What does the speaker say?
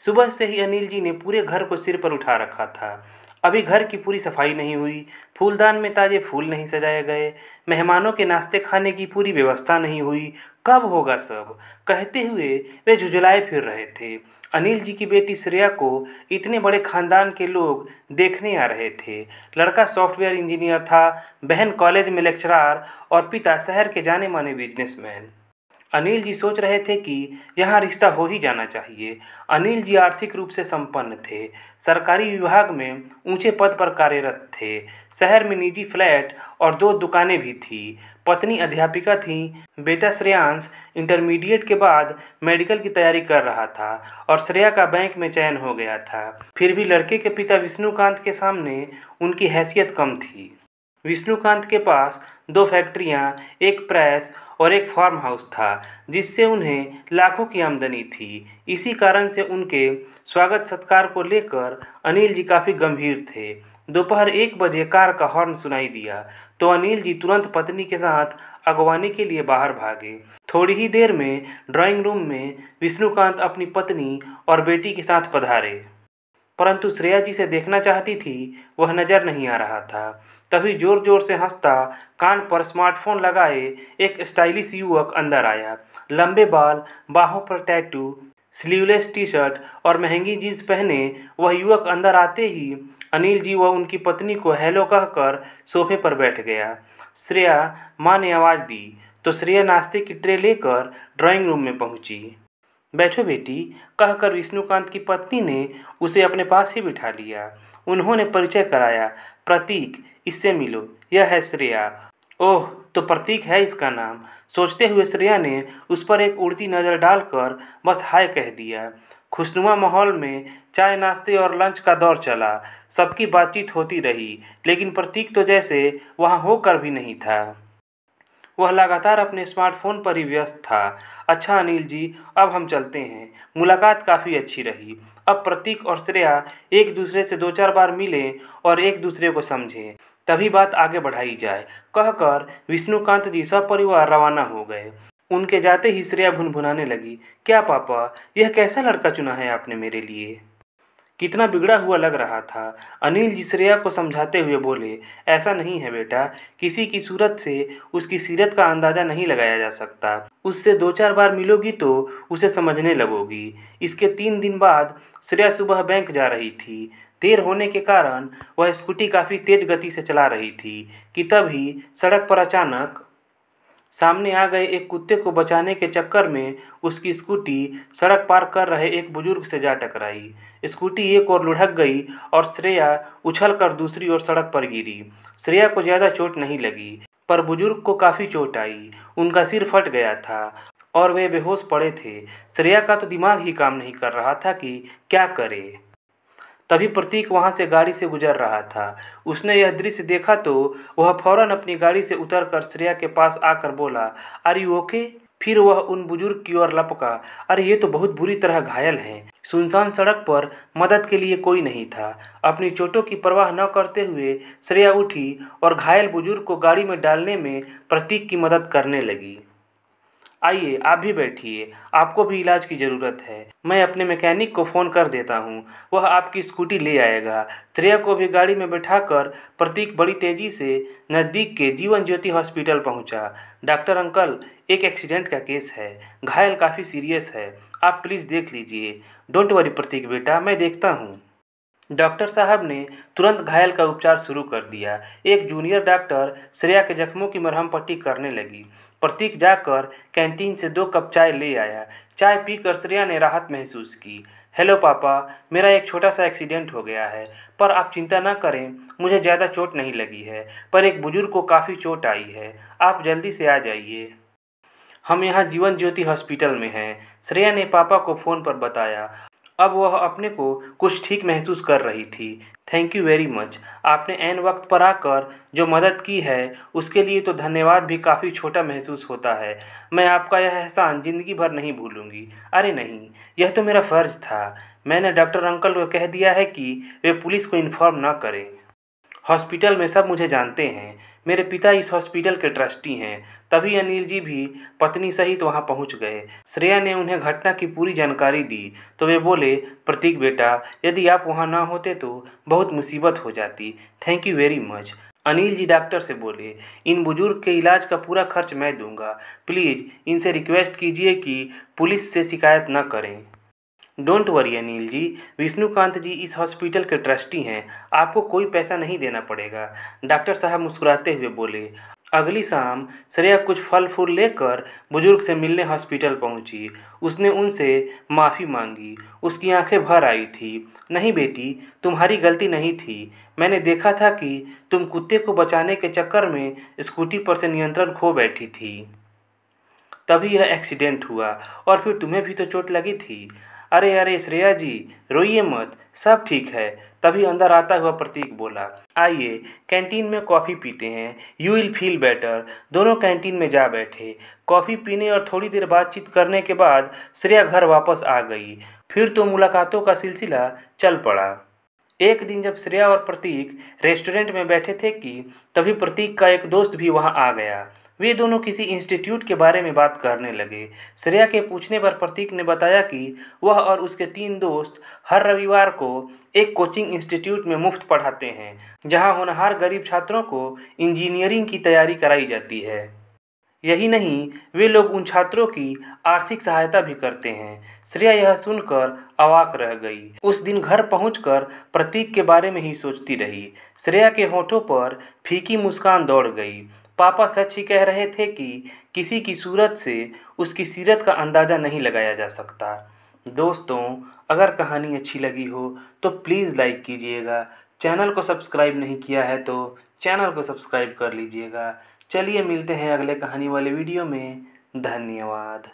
सुबह से ही अनिल जी ने पूरे घर को सिर पर उठा रखा था। अभी घर की पूरी सफाई नहीं हुई, फूलदान में ताज़े फूल नहीं सजाए गए, मेहमानों के नाश्ते खाने की पूरी व्यवस्था नहीं हुई। कब होगा सब, कहते हुए वे झुझलाए फिर रहे थे। अनिल जी की बेटी श्रेया को इतने बड़े खानदान के लोग देखने आ रहे थे। लड़का सॉफ्टवेयर इंजीनियर था, बहन कॉलेज में लेक्चरार और पिता शहर के जाने माने बिजनेसमैन। अनिल जी सोच रहे थे कि यहाँ रिश्ता हो ही जाना चाहिए। अनिल जी आर्थिक रूप से संपन्न थे, सरकारी विभाग में ऊंचे पद पर कार्यरत थे, शहर में निजी फ्लैट और 2 दुकानें भी थीं। पत्नी अध्यापिका थी, बेटा श्रेयांश इंटरमीडिएट के बाद मेडिकल की तैयारी कर रहा था और श्रेया का बैंक में चयन हो गया था। फिर भी लड़के के पिता विष्णुकांत के सामने उनकी हैसियत कम थी। विष्णुकांत के पास 2 फैक्ट्रियां, एक प्रेस और एक फार्म हाउस था, जिससे उन्हें लाखों की आमदनी थी। इसी कारण से उनके स्वागत सत्कार को लेकर अनिल जी काफ़ी गंभीर थे। दोपहर 1 बजे कार का हॉर्न सुनाई दिया तो अनिल जी तुरंत पत्नी के साथ अगवानी के लिए बाहर भागे। थोड़ी ही देर में ड्राइंग रूम में विष्णुकांत अपनी पत्नी और बेटी के साथ पधारे, परंतु श्रेया जिसे देखना चाहती थी वह नजर नहीं आ रहा था। तभी जोर जोर से हंसता, कान पर स्मार्टफोन लगाए एक स्टाइलिश युवक अंदर आया। लंबे बाल, बाहों पर टैटू, स्लीवलेस टी शर्ट और महंगी जीन्स पहने वह युवक अंदर आते ही अनिल जी व उनकी पत्नी को हेलो कहकर सोफे पर बैठ गया। श्रेया, माँ ने आवाज़ दी तो श्रेया नाश्ते की ट्रे लेकर ड्राइंग रूम में पहुंची। बैठो बेटी, कहकर विष्णुकांत की पत्नी ने उसे अपने पास ही बिठा लिया। उन्होंने परिचय कराया, प्रतीक, इससे मिलो, यह है श्रेया। ओह, तो प्रतीक है इसका नाम, सोचते हुए श्रेया ने उस पर एक उड़ती नज़र डालकर बस हाय कह दिया। खुशनुमा माहौल में चाय, नाश्ते और लंच का दौर चला। सबकी बातचीत होती रही, लेकिन प्रतीक तो जैसे वहाँ होकर भी नहीं था। वह लगातार अपने स्मार्टफोन पर ही व्यस्त था। अच्छा अनिल जी, अब हम चलते हैं। मुलाकात काफ़ी अच्छी रही। अब प्रतीक और श्रेया एक दूसरे से 2-4 बार मिले और एक दूसरे को समझें, तभी बात आगे बढ़ाई जाए, कहकर विष्णुकांत जी सपरिवार रवाना हो गए। उनके जाते ही श्रेया भुनभुनाने लगी, क्या पापा, यह कैसा लड़का चुना है आपने मेरे लिए? कितना बिगड़ा हुआ लग रहा था। अनिल जी श्रेया को समझाते हुए बोले, ऐसा नहीं है बेटा, किसी की सूरत से उसकी सीरत का अंदाज़ा नहीं लगाया जा सकता। उससे 2-4 बार मिलोगी तो उसे समझने लगोगी। इसके 3 दिन बाद श्रेया सुबह बैंक जा रही थी। देर होने के कारण वह स्कूटी काफ़ी तेज़ गति से चला रही थी कि तभी सड़क पर अचानक सामने आ गए एक कुत्ते को बचाने के चक्कर में उसकी स्कूटी सड़क पार कर रहे एक बुजुर्ग से जा टकराई। स्कूटी एक ओर लुढ़क गई और श्रेया उछलकर दूसरी ओर सड़क पर गिरी। श्रेया को ज़्यादा चोट नहीं लगी, पर बुजुर्ग को काफ़ी चोट आई। उनका सिर फट गया था और वे बेहोश पड़े थे। श्रेया का तो दिमाग ही काम नहीं कर रहा था कि क्या करे। तभी प्रतीक वहां से गाड़ी से गुजर रहा था। उसने यह दृश्य देखा तो वह फौरन अपनी गाड़ी से उतरकर श्रेया के पास आकर बोला, आर यू ओके? फिर वह उन बुजुर्ग की ओर लपका, अरे ये तो बहुत बुरी तरह घायल हैं। सुनसान सड़क पर मदद के लिए कोई नहीं था। अपनी चोटों की परवाह न करते हुए श्रेया उठी और घायल बुजुर्ग को गाड़ी में डालने में प्रतीक की मदद करने लगी। आइए, आप भी बैठिए, आपको भी इलाज की ज़रूरत है। मैं अपने मैकेनिक को फ़ोन कर देता हूँ, वह आपकी स्कूटी ले आएगा। श्रेया को भी गाड़ी में बैठाकर प्रतीक बड़ी तेज़ी से नज़दीक के जीवन ज्योति हॉस्पिटल पहुँचा। डॉक्टर अंकल, एक एक्सीडेंट का केस है, घायल काफ़ी सीरियस है, आप प्लीज़ देख लीजिए। डोंट वरी प्रतीक बेटा, मैं देखता हूँ। डॉक्टर साहब ने तुरंत घायल का उपचार शुरू कर दिया। एक जूनियर डॉक्टर श्रेया के जख्मों की मरहम पट्टी करने लगी। प्रतीक जाकर कैंटीन से 2 कप चाय ले आया। चाय पीकर श्रेया ने राहत महसूस की। हेलो पापा, मेरा एक छोटा सा एक्सीडेंट हो गया है, पर आप चिंता ना करें, मुझे ज़्यादा चोट नहीं लगी है, पर एक बुजुर्ग को काफ़ी चोट आई है। आप जल्दी से आ जाइए। हम यहाँ जीवन ज्योति हॉस्पिटल में हैं, श्रेया ने पापा को फ़ोन पर बताया। अब वह अपने को कुछ ठीक महसूस कर रही थी। थैंक यू वेरी मच, आपने ऐन वक्त पर आकर जो मदद की है उसके लिए तो धन्यवाद भी काफ़ी छोटा महसूस होता है। मैं आपका यह एहसान ज़िंदगी भर नहीं भूलूंगी। अरे नहीं, यह तो मेरा फ़र्ज़ था। मैंने डॉक्टर अंकल को कह दिया है कि वे पुलिस को इन्फॉर्म ना करें। हॉस्पिटल में सब मुझे जानते हैं। मेरे पिता इस हॉस्पिटल के ट्रस्टी हैं। तभी अनिल जी भी पत्नी सहित वहां पहुंच गए। श्रेया ने उन्हें घटना की पूरी जानकारी दी तो वे बोले, प्रतीक बेटा, यदि आप वहां ना होते तो बहुत मुसीबत हो जाती। Thank you very much. Anil ji doctor से बोले, इन बुजुर्ग के इलाज का पूरा खर्च मैं दूंगा। प्लीज़ इनसे रिक्वेस्ट कीजिए कि पुलिस से शिकायत न करें। डोंट वरी अनिल जी, विष्णुकांत जी इस हॉस्पिटल के ट्रस्टी हैं, आपको कोई पैसा नहीं देना पड़ेगा। डॉक्टर साहब मुस्कुराते हुए बोले। अगली शाम श्रेया कुछ फल फूल लेकर बुजुर्ग से मिलने हॉस्पिटल पहुंची। उसने उनसे माफ़ी मांगी। उसकी आंखें भर आई थी। नहीं बेटी, तुम्हारी गलती नहीं थी। मैंने देखा था कि तुम कुत्ते को बचाने के चक्कर में स्कूटी पर से नियंत्रण खो बैठी थी, तभी यह एक्सीडेंट हुआ और फिर तुम्हें भी तो चोट लगी थी। अरे अरे श्रेया जी, रोइए मत, सब ठीक है। तभी अंदर आता हुआ प्रतीक बोला, आइए कैंटीन में कॉफ़ी पीते हैं, यू विल फील बेटर। दोनों कैंटीन में जा बैठे। कॉफ़ी पीने और थोड़ी देर बातचीत करने के बाद श्रेया घर वापस आ गई। फिर तो मुलाकातों का सिलसिला चल पड़ा। एक दिन जब श्रेया और प्रतीक रेस्टोरेंट में बैठे थे कि तभी प्रतीक का एक दोस्त भी वहां आ गया। वे दोनों किसी इंस्टीट्यूट के बारे में बात करने लगे। श्रेया के पूछने पर प्रतीक ने बताया कि वह और उसके 3 दोस्त हर रविवार को एक कोचिंग इंस्टीट्यूट में मुफ्त पढ़ाते हैं, जहां होनहार गरीब छात्रों को इंजीनियरिंग की तैयारी कराई जाती है। यही नहीं, वे लोग उन छात्रों की आर्थिक सहायता भी करते हैं। श्रेया यह सुनकर अवाक रह गई। उस दिन घर पहुंचकर प्रतीक के बारे में ही सोचती रही। श्रेया के होठों पर फीकी मुस्कान दौड़ गई। पापा सच ही कह रहे थे कि किसी की सूरत से उसकी सीरत का अंदाज़ा नहीं लगाया जा सकता। दोस्तों, अगर कहानी अच्छी लगी हो तो प्लीज़ लाइक कीजिएगा। चैनल को सब्सक्राइब नहीं किया है तो चैनल को सब्सक्राइब कर लीजिएगा। चलिए मिलते हैं अगले कहानी वाले वीडियो में। धन्यवाद।